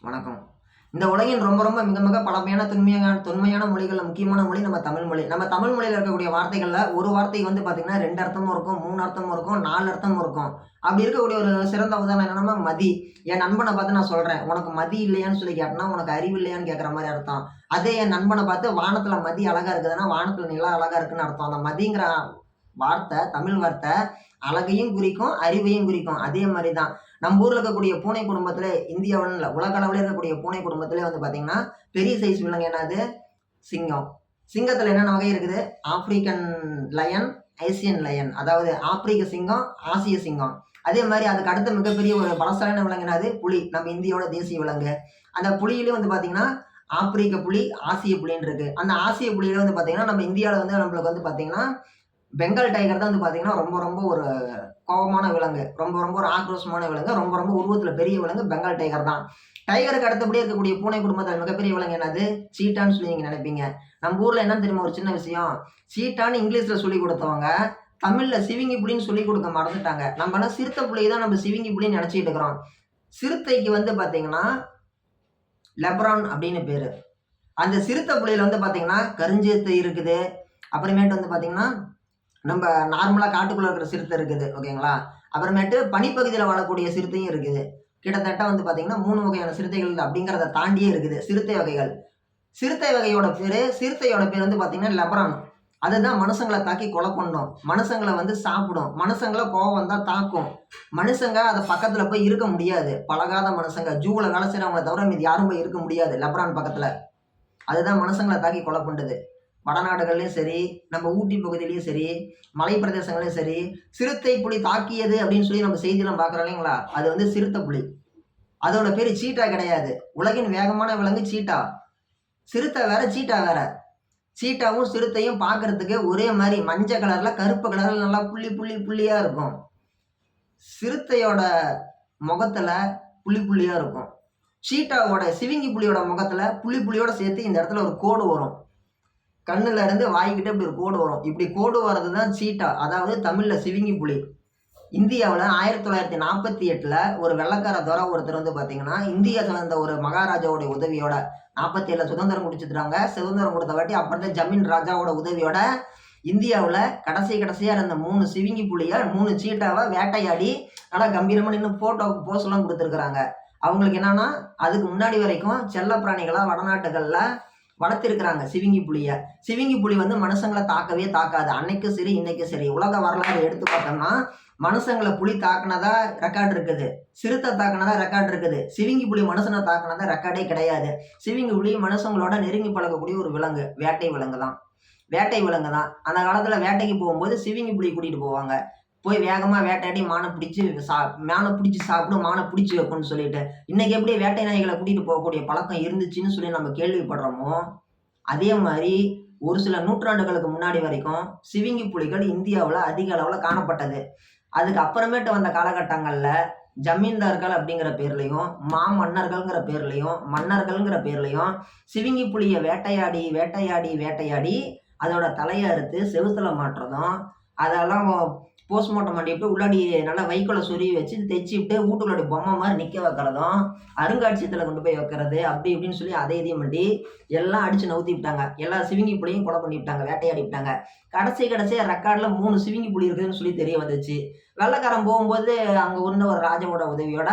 வணக்கம். இந்த உலகின் ரொம்ப ரொம்ப மிக மிக பழமையான தொன்மையான மொழிகள்ல முக்கியமான மொழி நம்ம தமிழ் மொழி. நம்ம தமிழ் மொழியில இருக்கக்கூடிய வார்த்தைகள்ல ஒரு வார்த்தைக்கு பார்த்தீங்கன்னா 2 அர்த்தமும் இருக்கும், 3 அர்த்தமும் இருக்கும், 4 அர்த்தமும் இருக்கும். அப்படி இருக்கக்கூடிய ஒரு சிறந்த உதாரணம் என்னன்னா மதி. என் நண்பன பார்த்து நான் சொல்றேன். உனக்கு மதி இல்லையான்னு சொல்லி கேட்டேன்னா, உனக்கு அறிவு இல்லையான்னு கேட்கிற மாரி அர்த்தம். அதே என் நண்பன பார்த்து வானத்துல மதி அழகா இருக்குதுன்னா, வானத்துல நிலா அழகா இருக்குன்னு அர்த்தம். அந்த மதிங்கிற வார்த்தை, தமிழ் வார்த்தை அழகையும் குறிக்கும், அறிவையும் குறிக்கும். அதே மாரி தான். நம்ம ஊர்ல இருக்கக்கூடிய பூனை குடும்பத்திலே இந்தியாவுல இல்ல, உலக அளவுல இருக்கக்கூடிய பூனை குடும்பத்திலே பார்த்தீங்கன்னா, பெரிய சைஸ் விலங்கு என்னது? சிங்கம். சிங்கத்துல என்னென்ன வகை இருக்குது? African lion, Asian lion. அதாவது ஆப்பிரிக்க சிங்கம், ஆசிய சிங்கம். அதே மாரி அதுக்கு அடுத்த மிகப்பெரிய ஒரு பலசாலியான விலங்கு என்னது? புலி. நம்ம இந்தியாவோட தேசிய விலங்கு. அந்த புலியிலே பார்த்தீங்கன்னா, ஆப்பிரிக்க புலி, ஆசிய புலின்னு இருக்கு. அந்த ஆசிய புலியில பார்த்தீங்கன்னா, நம்ம இந்தியால நம்மளுக்கு பார்த்தீங்கன்னா, பெங்கால் டைகர் தான் பார்த்தீங்கன்னா, ரொம்ப ரொம்ப ஒரு கோவமான விலங்கு. ரொம்ப ரொம்ப ஒரு ஆக்ரோஷமான விலங்கு. ரொம்ப ரொம்ப உருவத்துல பெரிய விலங்கு பெங்கால் டைகர் தான். டைகருக்கு அடுத்தபடியா இருக்கக்கூடிய பூனை குடும்பத்துல மிகப்பெரிய விலங்கு என்னது? சீட்டான்னு சொல்லி நீங்க நினைப்பீங்க. நம்ம ஊர்ல என்னன்னு தெரியுமா ஒரு சின்ன விஷயம்? சீட்டான்னு இங்கிலீஷ்ல சொல்லிக் குடுத்தவங்க, தமிழ்ல சிவிங்கி புலின்னு சொல்லிக் குடுக்க மறந்துட்டாங்க. நம்மலாம் சிறுத்தை புலிய தான் நம்ம சிவிங்கி புலின்னு நினைச்சுட்டு இருக்கிறோம். சிறுத்தைக்கு பார்த்தீங்கன்னா, லெப்ரான் அப்படின்னு பேரு. அந்த சிறுத்தை புலியில பார்த்தீங்கன்னா, கருஞ்சிறுத்தை இருக்குது. அப்புறமேட்டு பார்த்தீங்கன்னா, நம்ம நார்மலா காட்டுக்குள்ள இருக்கிற சிறுத்தை இருக்குது. ஓகேங்களா? அப்புறமேட்டு பனிப்பகுதியில வாழக்கூடிய சிறுத்தையும் இருக்குது. கிட்டத்தட்ட பார்த்தீங்கன்னா, 3 வகையான சிறுத்தைகள் அப்படிங்கிறத தாண்டியே இருக்குது. சிறுத்தை வகைகள். சிறுத்தையோட பேர் பார்த்தீங்கன்னா, லெப்ரான். அதுதான் மனுஷங்கள தாக்கி கொலை பண்ணும். மனுஷங்கள சாப்பிடும். மனுஷங்கள கோவம் வந்தா தாக்கும். மனுஷங்க அத பக்கத்துல போய் இருக்க முடியாது. பழகாத மனுஷங்க, ஜூல வேலை செய்றவங்கள தவிர மீதி யாரும் போய் இருக்க முடியாது லெப்ரான் பக்கத்துல. அதுதான் மனுஷங்கள தாக்கி கொலை பண்ணுது. வடநாடுகள்லயும் சரி, நம்ம ஊட்டி பகுதியிலயும் சரி, மலை பிரதேசங்கள்லயும் சரி, சிறுத்தை புலி தாக்கியது அப்படின்னு சொல்லி நம்ம செய்திலாம் பார்க்குறோம் இல்லைங்களா? அது சிறுத்தை புலி. அதோட பேரு சீட்டா கிடையாது. உலகின் வேகமான விலங்கு சீட்டா. சிறுத்தை வேற, சீட்டா வேற. சீட்டாவும் சிறுத்தையும் பார்க்கறதுக்கு ஒரே மாரி மஞ்ச கலர்ல, கருப்பு கலர்ல நல்லா புள்ளி புள்ளி புள்ளியா இருக்கும். சிறுத்தையோட முகத்துல புள்ளி புள்ளியா இருக்கும். சீட்டாவோட சிவிங்கி புலியோட முகத்துல புள்ளி புள்ளியோட சேர்த்து இந்த இடத்துல ஒரு கோடு வரும். கண்ணுல இருந்து வாய்க்கிட்ட இப்படி ஒரு கோடு வரும். இப்படி கோடு வர்றது தான் சீட்டா. அதாவது தமிழ்ல சிவிங்கி புலி. இந்தியாவுல 1948ல ஒரு வெள்ளைக்கார துரை ஒருத்தர் பார்த்தீங்கன்னா, இந்தியா சார்ந்த ஒரு மகாராஜாவோட உதவியோட 47ல சுதந்திரம் குடிச்சிட்டாங்க. சுதந்திரம் கொடுத்த வாட்டி அப்புறம் தான் ஜமீன் ராஜாவோட உதவியோட இந்தியாவுல கடைசியா இருந்த 3 சிவிங்கி புலிய, 3 சீட்டாவ வேட்டையாடி நல்லா கம்பீரமா நின்னு போட்டோவுக்கு போஸ்லாம் குடுத்துருக்காங்க. அவங்களுக்கு என்னன்னா, அதுக்கு முன்னாடி வரைக்கும் செல்ல பிராணிகளா வடநாட்டுகள்ல வளர்த்திருக்கிறாங்க சிவிங்கி புலிய. சிவிங்கி புலி மனுஷங்கள தாக்கவே தாக்காது. அன்னைக்கும் சரி, இன்னைக்கும் சரி. உலக வரலாறு எடுத்து பார்த்தோம்னா, மனுஷங்கள புலி தாக்குனதா ரெக்கார்ட் இருக்குது. சிறுத்தை தாக்குனதா ரெக்கார்ட் இருக்குது. சிவிங்கி புலி மனுஷனை தாக்குனதா ரெக்கார்டே கிடையாது. சிவிங்கி புலி மனுஷங்களோட நெருங்கி பழகக்கூடிய ஒரு விலங்கு. வேட்டை விலங்கு தான். வேட்டை விலங்கு தான். அந்த காலத்துல வேட்டைக்கு போகும்போது சிவிங்கி புலி கூட்டிட்டு போவாங்க. போய் வேகமா வேட்டையாடி மானை பிடிச்சு சாப்பிடும், மானை பிடிச்சு வைக்கும்னு சொல்லிட்டு. இன்னைக்கு எப்படி வேட்டை நாய்களை கூட்டிட்டு போகக்கூடிய பழக்கம் இருந்துச்சுன்னு சொல்லி நம்ம கேள்விப்படுறோமோ, அதே மாதிரி ஒரு சில நூற்றாண்டுகளுக்கு முன்னாடி வரைக்கும் சிவிங்கி புலிகள் இந்தியாவுல அதிக அளவுல காணப்பட்டது. அதுக்கு அப்புறமேட்டு வந்த காலகட்டங்கள்ல ஜமீன்தார்கள் அப்படிங்கிற பேர்லயும், மாமன்னர்கள்ங்கிற பேர்லயும், மன்னர்கள்ங்கிற பேர்லயும் சிவிங்கி புலிய வேட்டையாடி, வேட்டையாடி, வேட்டையாடி அதோட தலைய அறுத்து செவுத்துல மாட்டுறதும், அதெல்லாம் போஸ்ட்மார்ட்டம் பண்ணிட்டு உள்ளாடி நல்லா வைக்கோல சொருவி வச்சு தைச்சிட்டு வீட்டுக்குள்ளாடி பொம்மை மாதிரி நிற்க வைக்கிறதும், அருங்காட்சியகத்துல கொண்டு போய் வைக்கிறது, அப்படி இப்படின்னு சொல்லி அதை இதையும் பண்ணி எல்லாம் அடிச்சு நவுத்தி விட்டாங்க. எல்லா சிவிங்கி புலியும் கொலை பண்ணி விட்டாங்க, வேட்டையாடி விட்டாங்க. கடைசியா ரெக்கார்ட்ல 3 சிவிங்கி புலி இருக்குதுன்னு சொல்லி தெரிய வந்துச்சு. வெள்ளைக்காரன் போகும்போது அங்க இருந்த ஒரு ராஜாவோட உதவியோட,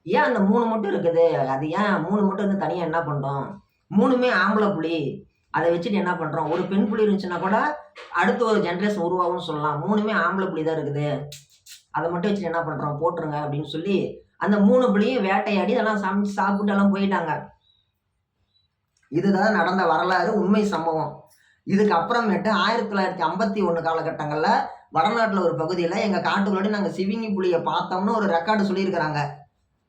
ஏன் அந்த 3 மட்டும் இருக்குது? அது ஏன் 3 மட்டும் இருந்து தனியா என்ன பண்றோம்? 3மே ஆம்பளை புலி. அதை வச்சுட்டு என்ன பண்றோம்? ஒரு பெண் புலி இருந்துச்சுன்னா கூட அடுத்து ஒரு ஜென்ரேஷன் உருவாகும்னு சொல்லலாம். 3மே ஆம்பளை புலி தான் இருக்குது. அதை மட்டும் வச்சுட்டு என்ன பண்றோம்? போட்டுருங்க அப்படின்னு சொல்லி அந்த 3 புலியும் வேட்டையாடி அதெல்லாம் சமைச்சு சாப்பிட்டு எல்லாம் போயிட்டாங்க. இதுதான் நடந்த வரலாறு, உண்மை சம்பவம். இதுக்கு அப்புறமேட்டு 1951 காலகட்டங்கள்ல வடநாட்டுல ஒரு பகுதியில எங்க காட்டுக்குள்ளாடி நாங்க சிவிங்கி புலிய பார்த்தோம்னு ஒரு ரெக்கார்டு சொல்லியிருக்கிறாங்க.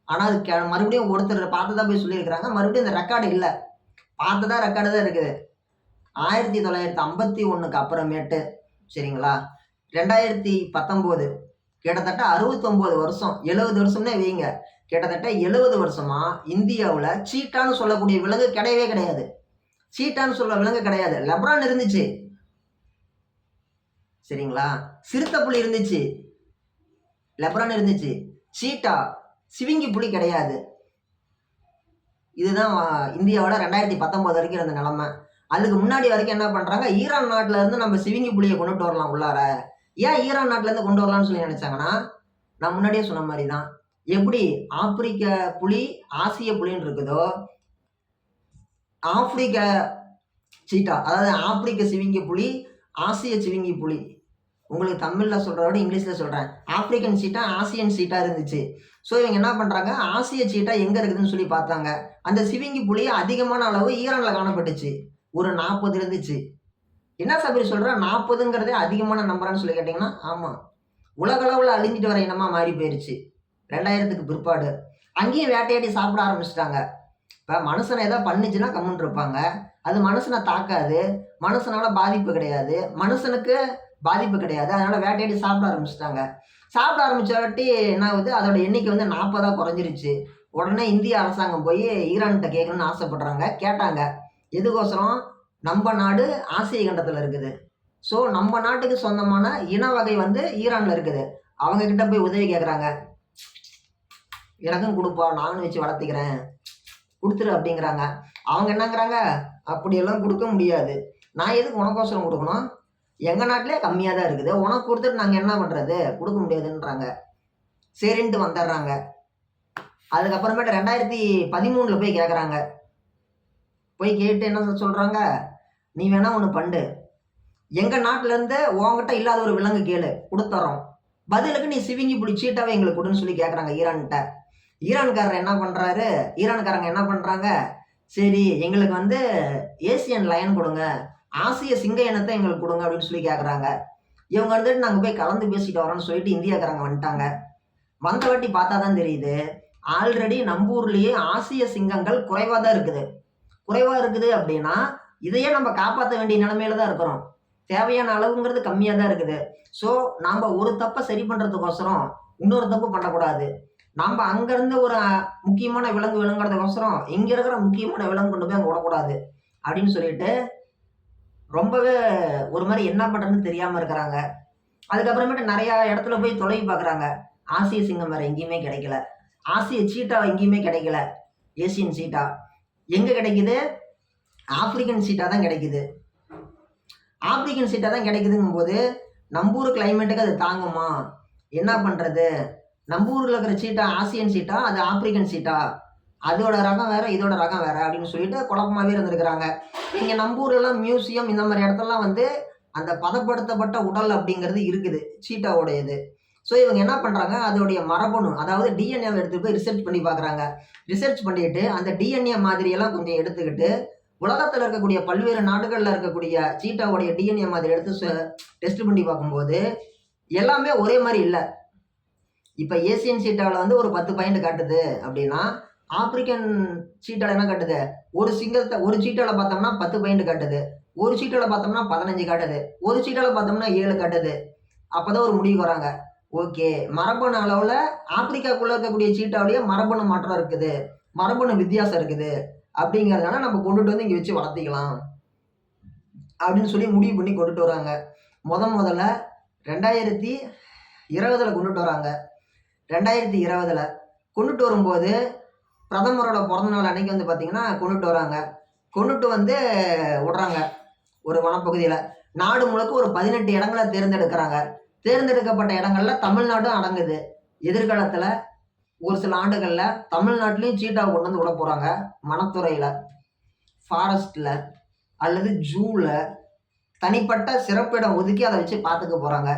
ஆனா அது மறுபடியும் ஒருத்தர் பார்த்ததா போய் சொல்லியிருக்கிறாங்க. மறுபடியும் இந்த ரெக்கார்டு இல்ல. பார்த்ததா ரெக்கார்டு தான் இருக்குது. 1951க்கு அப்புறமேட்டு சரிங்களா, 2019 கிட்டத்தட்ட 69 வருஷம், 70 வருஷம்னே வைங்க. கிட்டத்தட்ட 70 வருஷமா இந்தியாவுல சீட்டான்னு சொல்லக்கூடிய விலங்கு கிடையவே கிடையாது. சீட்டான்னு சொல்ற விலங்கு கிடையாது. லெப்ரான் இருந்துச்சு சரிங்களா, சிறுத்தை புலி இருந்துச்சு, லெப்ரான் இருந்துச்சு. சீட்டா, சிவிங்கி புலி கிடையாது. இதுதான் இந்தியாவோட 2019 வரைக்கும் இருந்த நிலைமை. அதுக்கு முன்னாடி வரைக்கும் என்ன பண்றாங்க, ஈரான் நாட்டுல இருந்து நம்ம சிவிங்கி புலியை கொண்டுட்டு வரலாம் உள்ளார. ஏன் ஈரான் நாட்டுல இருந்து கொண்டு வரலாம்னு சொல்லி நினைச்சாங்கன்னா, நான் முன்னாடியே சொன்ன மாதிரி தான். எப்படி ஆப்பிரிக்க புலி, ஆசிய புலின்னு இருக்குதோ, ஆப்பிரிக்க சீட்டா, அதாவது ஆப்பிரிக்க சிவிங்கி புலி, ஆசிய சிவிங்கி புலி. உங்களுக்கு தமிழ்ல சொல்றத விட இங்கிலீஷ்ல சொல்றேன். ஆப்பிரிக்கன் சீட்டா, ஆசியன் சீட்டா இருந்துச்சு. ஸோ இவங்க என்ன பண்றாங்க, ஆசிய சீட்டா எங்க இருக்குதுன்னு சொல்லி பார்த்தாங்க. அந்த சிவிங்கி புலி அதிகமான அளவு ஈரான்ல காணப்பட்டுச்சு. ஒரு 40 இருந்துச்சு. என்ன சபரி சொல்ற, 40ங்கிறதே அதிகமான நம்பரான்னு சொல்லி கேட்டீங்கன்னா, ஆமா. உலக அளவுல அழிஞ்சிட்டு வர இனமா மாறி போயிருச்சு 2000க்கு பிற்பாடு. அங்கேயும் வேட்டையாடி சாப்பிட ஆரம்பிச்சிட்டாங்க. இப்ப மனுஷனை ஏதாவது பண்ணுச்சுன்னா கம்முன்னு இருப்பாங்க. அது மனுஷனை தாக்காது, மனுஷனால பாதிப்பு கிடையாது, மனுஷனுக்கு பாதிப்பு கிடையாது. அதனால வேட்டையாடி சாப்பிட ஆரம்பிச்சிட்டாங்க. சாப்பிட ஆரம்பிச்சாட்டி என்ன ஆகுது, அதோட எண்ணிக்கை வந்து 40ஆ குறைஞ்சிருச்சு. உடனே இந்திய அரசாங்கம் போய் ஈரான்கிட்ட கேட்கணும்னு ஆசைப்படுறாங்க. கேட்டாங்க. எதுக்கோசரம், நம்ம நாடு ஆசிய கண்டத்துல இருக்குது. ஸோ நம்ம நாட்டுக்கு சொந்தமான இன வகை வந்து ஈரான்ல இருக்குது. அவங்க கிட்ட போய் உதவி கேட்குறாங்க. எனக்கும் கொடுப்பா, நானும் வச்சு வளர்த்திக்கிறேன், கொடுத்துரு அப்படிங்கிறாங்க. அவங்க என்னங்கிறாங்க, அப்படியெல்லாம் கொடுக்க முடியாது. நான் எதுக்கு உனக்கோசரம் கொடுக்கணும், எங்கள் நாட்டிலே கம்மியாக தான் இருக்குது, உனக்கு கொடுத்துட்டு நாங்கள் என்ன பண்ணுறது, கொடுக்க முடியாதுன்றாங்க. சரின்ட்டு வந்துடுறாங்க. அதுக்கப்புறமேட்டு 2013 போய் கேட்குறாங்க. போய் கேட்டு என்ன சொல்கிறாங்க, நீ வேணா ஒன்று பண்ணு, எங்கள் நாட்டிலேருந்து உங்ககிட்ட இல்லாத ஒரு விலங்கு கேளு, கொடுத்துறோம், பதிலுக்கு நீ சிவிங்கி புலி சீட்டாவே எங்களுக்கு கொடுன்னு சொல்லி கேட்குறாங்க ஈரான்கிட்ட. ஈரான்காரர் என்ன பண்ணுறாரு, ஈரான்காரங்க என்ன பண்ணுறாங்க, சரி எங்களுக்கு வந்து ஏசியன் லயன் கொடுங்க, ஆசிய சிங்க இனத்தை எங்களுக்கு கொடுங்க அப்படின்னு சொல்லி கேட்குறாங்க. இவங்க வந்துட்டு நாங்கள் போய் கலந்து பேசிட்டு வரோம்னு சொல்லிட்டு இந்தியாக்காரங்க வந்துட்டாங்க. வந்த வாட்டி பார்த்தா தான் தெரியுது, ஆல்ரெடி நம்ம ஊர்லேயே ஆசிய சிங்கங்கள் குறைவாக தான் இருக்குது. குறைவாக இருக்குது அப்படின்னா இதையே நம்ம காப்பாற்ற வேண்டிய நிலைமையில தான் இருக்கிறோம். தேவையான அளவுங்கிறது கம்மியாக தான் இருக்குது. ஸோ நாம் ஒரு தப்பை சரி பண்ணுறதுக்கோசரம் இன்னொரு தப்பு பண்ணக்கூடாது. நாம் அங்கேருந்து ஒரு முக்கியமான விலங்கு விலங்குறதுக்கோசரம் இங்கே இருக்கிற முக்கியமான விலங்கு கொண்டு போய் அங்கே விடக்கூடாது அப்படின்னு சொல்லிட்டு ரொம்பவே ஒரு மாதிரி என்ன பண்ணுறதுன்னு தெரியாமல் இருக்கிறாங்க. அதுக்கப்புறமேட்டு நிறையா இடத்துல போய் தொலைவி பார்க்குறாங்க. ஆசிய சிங்கம் வேறு எங்கேயுமே கிடைக்கல, ஆசிய சீட்டா எங்கேயுமே கிடைக்கல. ஏசியன் சீட்டா எங்கே கிடைக்குது, ஆப்பிரிக்கன் சீட்டா தான் கிடைக்குது. ஆப்பிரிக்கன் சீட்டா தான் கிடைக்குதுங்கும் போது நம்ம ஊர் கிளைமேட்டுக்கு அது தாங்குமா, என்ன பண்ணுறது, நம்ம ஊரில் இருக்கிற சீட்டா ஆசியன் சீட்டா, அது ஆப்பிரிக்கன் சீட்டா, அதோட ரகம் வேற இதோட ரகம் வேற அப்படின்னு சொல்லிட்டு குழப்பமாகவே இருந்திருக்கிறாங்க. இங்கே நம்ம ஊர்லாம் மியூசியம் இந்த மாதிரி இடத்துலலாம் வந்து அந்த பதப்படுத்தப்பட்ட உடல் அப்படிங்கிறது இருக்குது சீட்டாவோடையது. ஸோ இவங்க என்ன பண்ணுறாங்க, அதோடைய மரபணு அதாவது டிஎன்ஏவை எடுத்துகிட்டு போய் ரிசர்ச் பண்ணி பார்க்குறாங்க. ரிசர்ச் பண்ணிட்டு அந்த டிஎன்ஏ மாதிரியெல்லாம் கொஞ்சம் எடுத்துக்கிட்டு உலகத்தில் இருக்கக்கூடிய பல்வேறு நாடுகளில் இருக்கக்கூடிய சீட்டாவுடைய டிஎன்ஏ மாதிரி எடுத்து டெஸ்ட் பண்ணி பார்க்கும்போது எல்லாமே ஒரே மாதிரி இல்லை. இப்போ ஏசியன் சீட்டாவில் வந்து ஒரு 10 பாயிண்ட் காட்டுது அப்படின்னா, ஆப்பிரிக்கன் சீட்டாவில் என்ன காட்டுது, ஒரு சீட்டாவில் பார்த்தோம்னா 10 பாயிண்ட் காட்டுது, ஒரு சீட்டாவில் பார்த்தோம்னா 15 காட்டுது, ஒரு சீட்டாவில் பார்த்தோம்னா 7 காட்டுது. அப்போதான் ஒரு முடிவுக்கு வராங்க, ஓகே மரபணு அளவில் ஆப்பிரிக்காக்குள்ளே இருக்கக்கூடிய சீட்டாவிலேயே மரபணு மாற்றம் இருக்குது, மரபணு வித்தியாசம் இருக்குது, அப்படிங்கிறதுனால நம்ம கொண்டுட்டு வந்து இங்கே வச்சு வளர்த்திக்கலாம் அப்படின்னு சொல்லி முடிவு பண்ணி கொண்டுட்டு வராங்க. முதல்ல 2020 கொண்டுட்டு வராங்க. 2020 கொண்டுட்டு வரும்போது பிரதமரோட பிறந்த நாள் அன்னைக்கு வந்து பார்த்தீங்கன்னா கொண்டுட்டு வராங்க. கொண்டுட்டு வந்து விடுறாங்க ஒரு வனப்பகுதியில். நாடு முழுக்க ஒரு 18 இடங்களை தேர்ந்தெடுக்கிறாங்க. தேர்ந்தெடுக்கப்பட்ட இடங்கள்ல தமிழ்நாடும் அடங்குது. எதிர்காலத்தில் ஒரு சில ஆண்டுகளில் தமிழ்நாட்டிலையும் சீட்டாவை கொண்டு வந்து விட போகிறாங்க. வனத்துறையில், ஃபாரஸ்ட்டில் அல்லது ஜூவில் தனிப்பட்ட சிறப்பிடம் ஒதுக்கி அதை வச்சு பார்த்துக்க போகிறாங்க.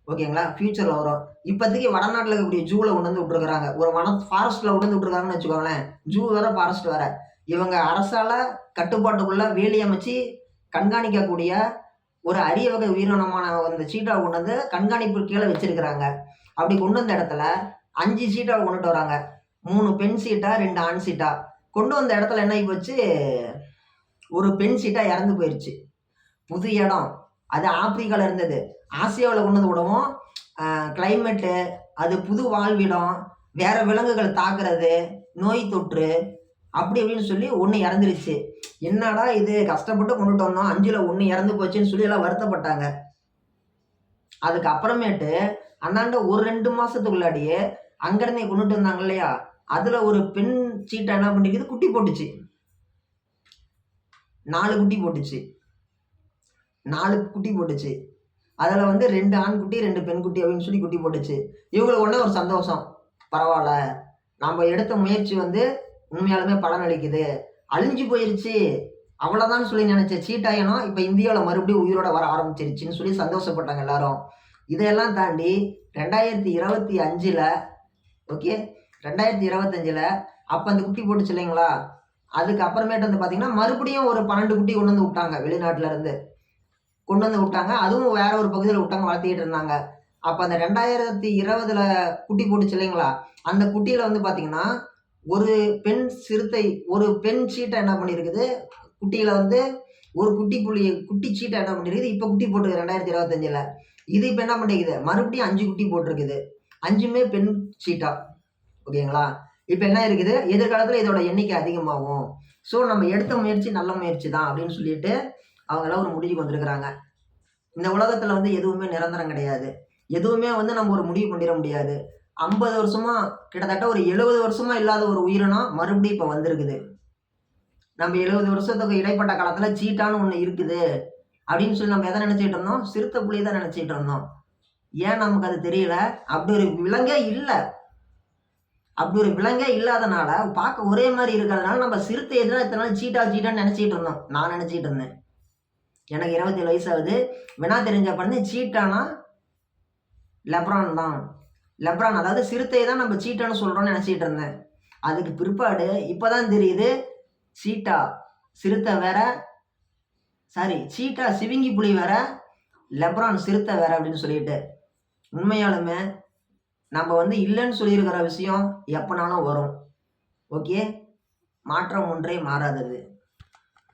ஓகேங்களா, ஃபியூச்சரில் வரும். இப்போதைக்கு வடநாட்டில் இருக்கக்கூடிய ஜூவில் கொண்டு வந்து விட்டுருக்குறாங்க. ஒரு ஃபாரஸ்ட்டில் கொண்டு வந்து விட்டுருக்காங்கன்னு வச்சுக்கோங்களேன். ஜூ வேற ஃபாரஸ்ட் வேற. இவங்க அரசால் கட்டுப்பாட்டுக்குள்ளே வேலி அமைச்சு கண்காணிக்கக்கூடிய ஒரு அரிய வகை உயிரினமான அந்த சீட்டாவை கொண்டு வந்து கண்காணிப்பு கீழே வச்சிருக்கிறாங்க. அப்படி கொண்டு வந்த இடத்துல 5 சீட்டாவை கொண்டுட்டு வராங்க. 3 பெண் சீட்டா 2 ஆண் சீட்டா. கொண்டு வந்த இடத்துல என்ன ஆகி போச்சு, ஒரு பெண் சீட்டா இறந்து போயிடுச்சு. புது இடம், அது ஆப்பிரிக்காவில் இருந்தது, ஆசியாவில் கொண்டு வந்து விடவும் கிளைமேட்டு, அது புது வாழ்விடம், வேற விலங்குகள் தாக்குறது, நோய் தொற்று, அப்படி அப்படின்னு சொல்லி ஒன்று இறந்துருச்சு. என்னடா இது கஷ்டப்பட்டு கொண்டுட்டு வந்தோம், 5ல் 1 இறந்து போச்சுன்னு சொல்லி எல்லாம் வருத்தப்பட்டாங்க. அதுக்கு அப்புறமேட்டு அண்ணாண்ட ஒரு 2 மாசத்துக்குள்ளாடியே அங்கேருந்தே கொண்டுட்டு வந்தாங்க இல்லையா, அதுல ஒரு பெண் சீட்டா என்ன பண்ணிருக்குது, குட்டி போட்டுச்சு. 4 குட்டி போட்டுச்சு. 4 குட்டி போட்டுச்சு. அதுல வந்து 2 ஆண் குட்டி, 2 பெண் குட்டி அப்படின்னு சொல்லி குட்டி போட்டுச்சு. இவங்களுக்கு உடனே ஒரு சந்தோஷம். பரவால்ல. நம்ம எடுத்த முயற்சி வந்து உண்மையாலுமே பலன் அளிக்குது. அழிஞ்சு போயிருச்சு. அவ்வளோதான்னு சொல்லி நினைச்ச சீட்டா இனம் இப்ப இந்தியாவுல மறுபடியும் உயிரோட வர ஆரம்பிச்சிருச்சுன்னு சொல்லி சந்தோஷப்பட்டாங்க எல்லாரும். இதையெல்லாம் தாண்டி 2025ல ஓகே 2025ல அப்ப அந்த குட்டி போட்டுச்சு இல்லைங்களா? அதுக்கு அப்புறமேட்டு வந்து பார்த்தீங்கன்னா, மறுபடியும் ஒரு 12 குட்டி கொண்டு வந்து விட்டாங்க வெளிநாட்டுல இருந்து. கொண்டு வந்து விட்டாங்க. அதுவும் வேற ஒரு பகுதியில விட்டாங்க, வளர்த்திக்கிட்டு இருந்தாங்க. அப்ப அந்த 2020ல குட்டி போட்டுச்சு இல்லைங்களா? அந்த குட்டியில வந்து பார்த்தீங்கன்னா, ஒரு பெண் சிறுத்தை, ஒரு பெண் சீட்டா என்ன பண்ணியிருக்குது, குட்டியில வந்து ஒரு குட்டி சீட்டா என்ன பண்ணியிருக்குது, இப்ப குட்டி போட்டுருக்கு 2025ல. இது இப்ப என்ன பண்ணிருக்குது, மறுபடியும் 5 குட்டி போட்டிருக்குது. 5மே பெண் சீட்டா. ஓகேங்களா? இப்ப என்ன இருக்குது, எதிர்காலத்துல இதோட எண்ணிக்கை அதிகமாகும். ஸோ நம்ம எடுத்த முயற்சி நல்ல முயற்சி தான் அப்படின்னு சொல்லிட்டு, அவங்கலாம் ஒரு முடிவுக்கு வந்திருக்கிறாங்க. இந்த உலகத்துல வந்து எதுவுமே நிரந்தரம் கிடையாது. எதுவுமே வந்து நம்ம ஒரு முடிவு பண்ணிற முடியாது. 50 வருஷமா, கிட்டத்தட்ட ஒரு 70 வருஷமா இல்லாத ஒரு உயிரினம் மறுபடியும் இப்ப வந்திருக்குது. நம்ம 70 வருஷத்துக்கு இடைப்பட்ட காலத்துல சீட்டான்னு ஒண்ணு இருக்குது அப்படின்னு சொல்லி நம்ம எதை நினைச்சிட்டு இருந்தோம், சிறுத்தை புலியை தான் நினைச்சிட்டு இருந்தோம். ஏன் நமக்கு அது தெரியல? அப்படி ஒரு விலங்கே இல்ல. அப்படி ஒரு விலங்கே இல்லாதனால, பார்க்க ஒரே மாதிரி இருக்கிறதுனால நம்ம சிறுத்தை எதுனா இத்தனை நாள் சீட்டான்னு நினைச்சிட்டு இருந்தோம். நான் நினைச்சிட்டு இருந்தேன். எனக்கு 27 வயசு ஆகுது. வினா தெரிஞ்சப்ப இருந்து சீட்டானா லெப்ரான் தான். லெப்ரான் அதாவது சிறுத்தையை தான் நம்ம சீட்டான்னு சொல்றோம்னு நினைச்சிட்டு இருந்தேன். அதுக்கு பிற்பாடு இப்பதான் தெரியுது, சீட்டா சிறுத்தை வேற, சாரி சீட்டா சிவிங்கி புலி வேற, லெப்ரான் சிறுத்தை வேற அப்படின்னு சொல்லிட்டு. உண்மையாலுமே நம்ம வந்து இல்லைன்னு சொல்லியிருக்கிற விஷயம் எப்பனாலும் வரும். ஓகே, மாற்றம் ஒன்றே மாறாதது.